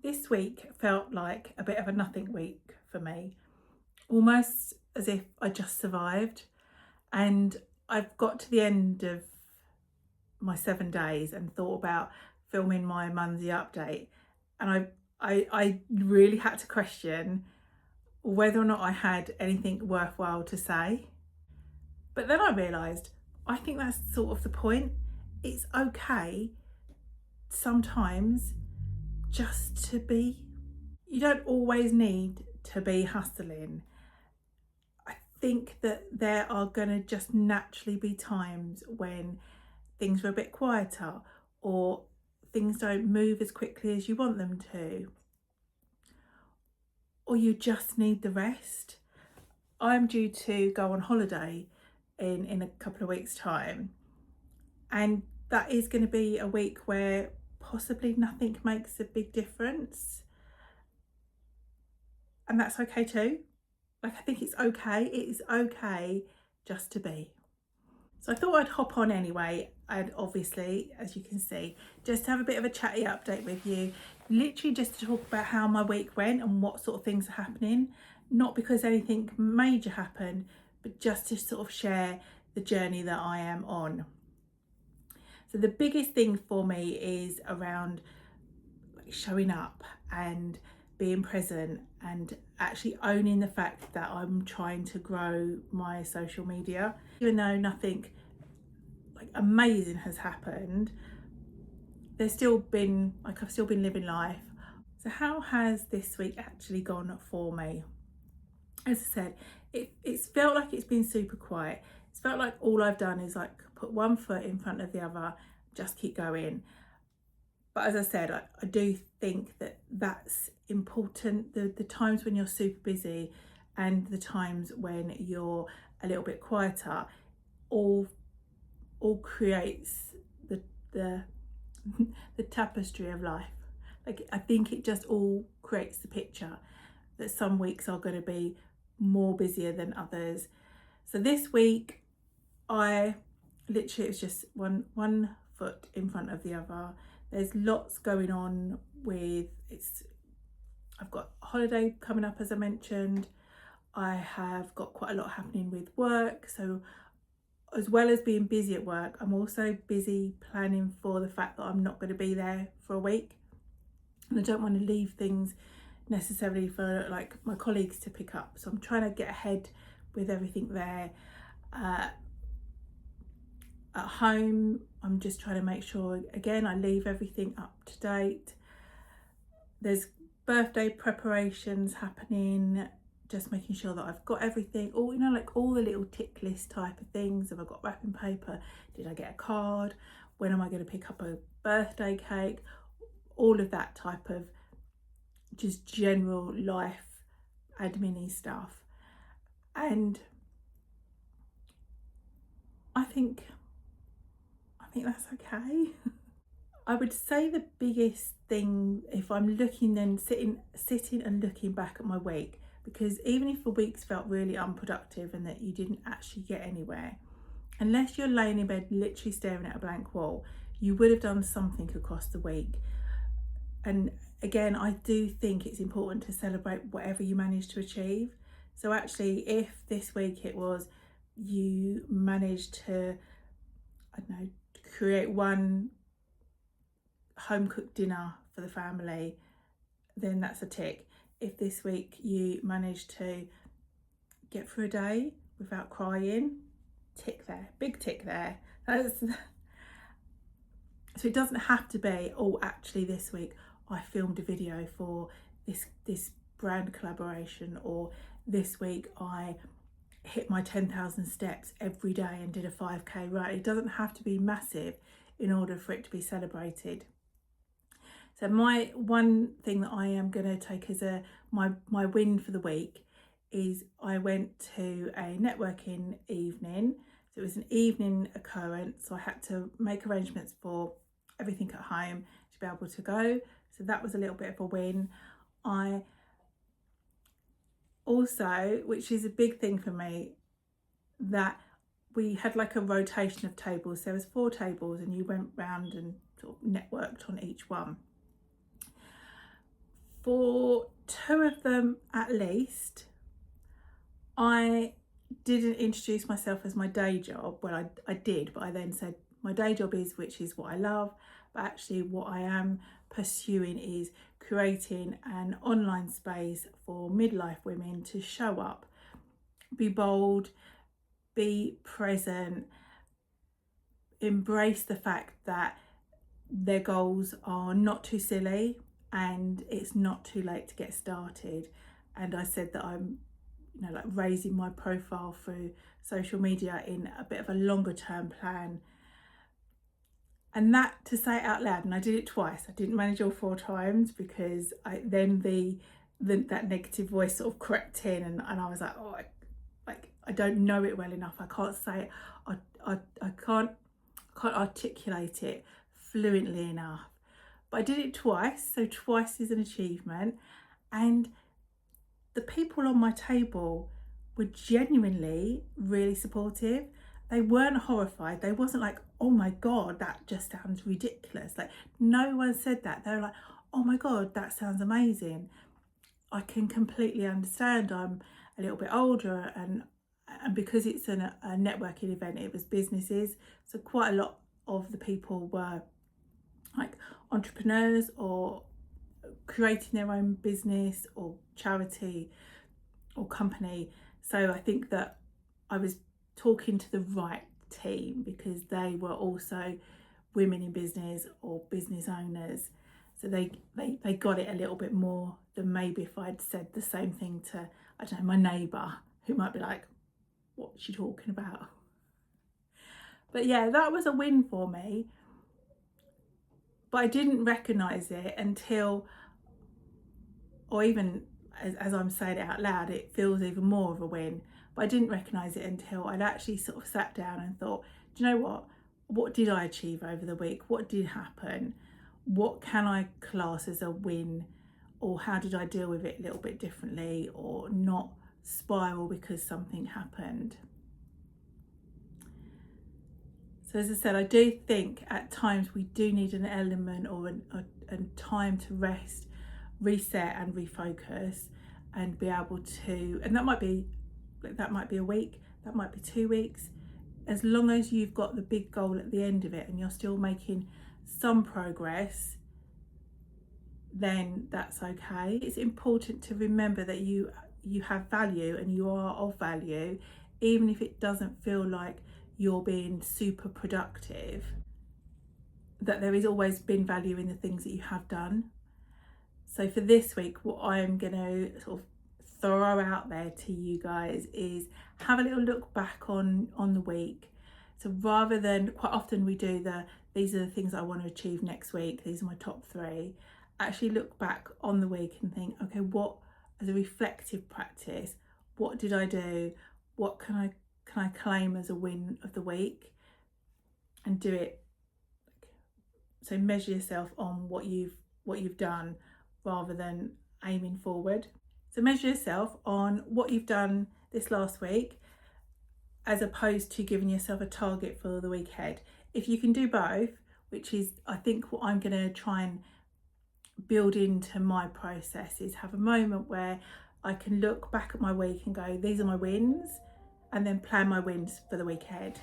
This week felt like a bit of a nothing week for me, almost as if I just survived. And I've got to the end of my 7 days and thought about filming my Monday update, and I really had to question whether or not I had anything worthwhile to say. But then I realised I think that's sort of the point. It's okay sometimes just to be. You don't always need to be hustling. I think that there are going to just naturally be times when things are a bit quieter or things don't move as quickly as you want them to, or you just need the rest. I'm due to go on holiday in a couple of weeks' time, and that is going to be a week where possibly nothing makes a big difference, and that's okay too. Like, I think it's okay. It is okay just to be. So I thought I'd hop on anyway, and obviously, as you can see, just to have a bit of a chatty update with you, literally just to talk about how my week went and what sort of things are happening. Not because anything major happened, but just to sort of share the journey that I am on. So the biggest thing for me is around showing up and being present and actually owning the fact that I'm trying to grow my social media. Even though nothing like amazing has happened, there's still been like I've still been living life. So how has this week actually gone for me? As I said, it's felt like it's been super quiet. It's felt like all I've done is like put one foot in front of the other, just keep going. But as I said, I do think that that's important. The times when you're super busy and the times when you're a little bit quieter, all creates the the tapestry of life. Like, I think it just all creates the picture that some weeks are going to be more busier than others. So this week, I literally, it was just one foot in front of the other. There's lots going on with it's. I've got a holiday coming up, as I mentioned. I have got quite a lot happening with work. So as well as being busy at work, I'm also busy planning for the fact that I'm not going to be there for a week. And I don't want to leave things necessarily for like my colleagues to pick up. So I'm trying to get ahead with everything there. At home, I'm just trying to make sure, again, I leave everything up to date. There's birthday preparations happening, just making sure that I've got everything, all, you know, like all the little tick list type of things. Have I got wrapping paper? Did I get a card? When am I going to pick up a birthday cake? All of that type of just general life admin-y stuff. And I think that's okay. I would say the biggest thing, if I'm looking then sitting and looking back at my week, because even if the weeks felt really unproductive and that you didn't actually get anywhere, unless you're laying in bed literally staring at a blank wall, you would have done something across the week. And again, I do think it's important to celebrate whatever you manage to achieve. So actually, if this week it was you managed to, I don't know, create one home cooked dinner for the family, then that's a tick. If this week you managed to get through a day without crying, tick there, big tick there. So it doesn't have to be, oh, actually this week I filmed a video for this brand collaboration, or this week I hit my 10,000 steps every day and did a 5k run. It doesn't have to be massive in order for it to be celebrated. So my one thing that I am going to take as my win for the week is I went to a networking evening. So it was an evening occurrence. So I had to make arrangements for everything at home to be able to go. So that was a little bit of a win. I also, which is a big thing for me, that we had like a rotation of tables. So there was 4 tables and you went round and sort of networked on each one. For 2 of them at least, I didn't introduce myself as my day job. Well, I did, but I then said my day job is, which is what I love, but actually what I am pursuing is creating an online space for midlife women to show up, be bold, be present, embrace the fact that their goals are not too silly and it's not too late to get started. And I said that I'm, like raising my profile through social media in a bit of a longer term plan. And that, to say it out loud, and I did it twice. I didn't manage all 4 times because that negative voice sort of crept in, and I was like, oh, I don't know it well enough. I can't say it. I can't articulate it fluently enough. But I did it twice, so twice is an achievement. And the people on my table were genuinely really supportive. They weren't horrified. They wasn't like, oh my God, that just sounds ridiculous. Like, no one said that. They were like, oh my God, that sounds amazing. I can completely understand. I'm a little bit older, and because it's a networking event, it was businesses. So quite a lot of the people were like entrepreneurs or creating their own business or charity or company. So I think that I was talking to the right team because they were also women in business or business owners. So they got it a little bit more than maybe if I'd said the same thing to, I don't know, my neighbour, who might be like, what's she talking about? But yeah, that was a win for me. But I didn't recognise it until, or even as I'm saying it out loud, it feels even more of a win. But I didn't recognise it until I'd actually sort of sat down and thought, do you know what? What did I achieve over the week? What did happen? What can I class as a win? Or how did I deal with it a little bit differently or not spiral because something happened? So as I said, I do think at times we do need an element or a time to rest, reset and refocus and be able to, and that might be a week, that might be 2 weeks, as long as you've got the big goal at the end of it and you're still making some progress, then that's okay. It's important to remember that you have value and you are of value, even if it doesn't feel like you're being super productive, that there has always been value in the things that you have done. So for this week, what I'm going to sort of throw out there to you guys is have a little look back on the week. So rather than, quite often we do these are the things I want to achieve next week, these are my top 3, actually look back on the week and think, okay, what, as a reflective practice, what did I do? What can I claim as a win of the week? And do it. So measure yourself on what you've done rather than aiming forward. So measure yourself on what you've done this last week as opposed to giving yourself a target for the week ahead. If you can do both, which is I think what I'm going to try and build into my process, is have a moment where I can look back at my week and go, these are my wins, and then plan my wins for the week ahead.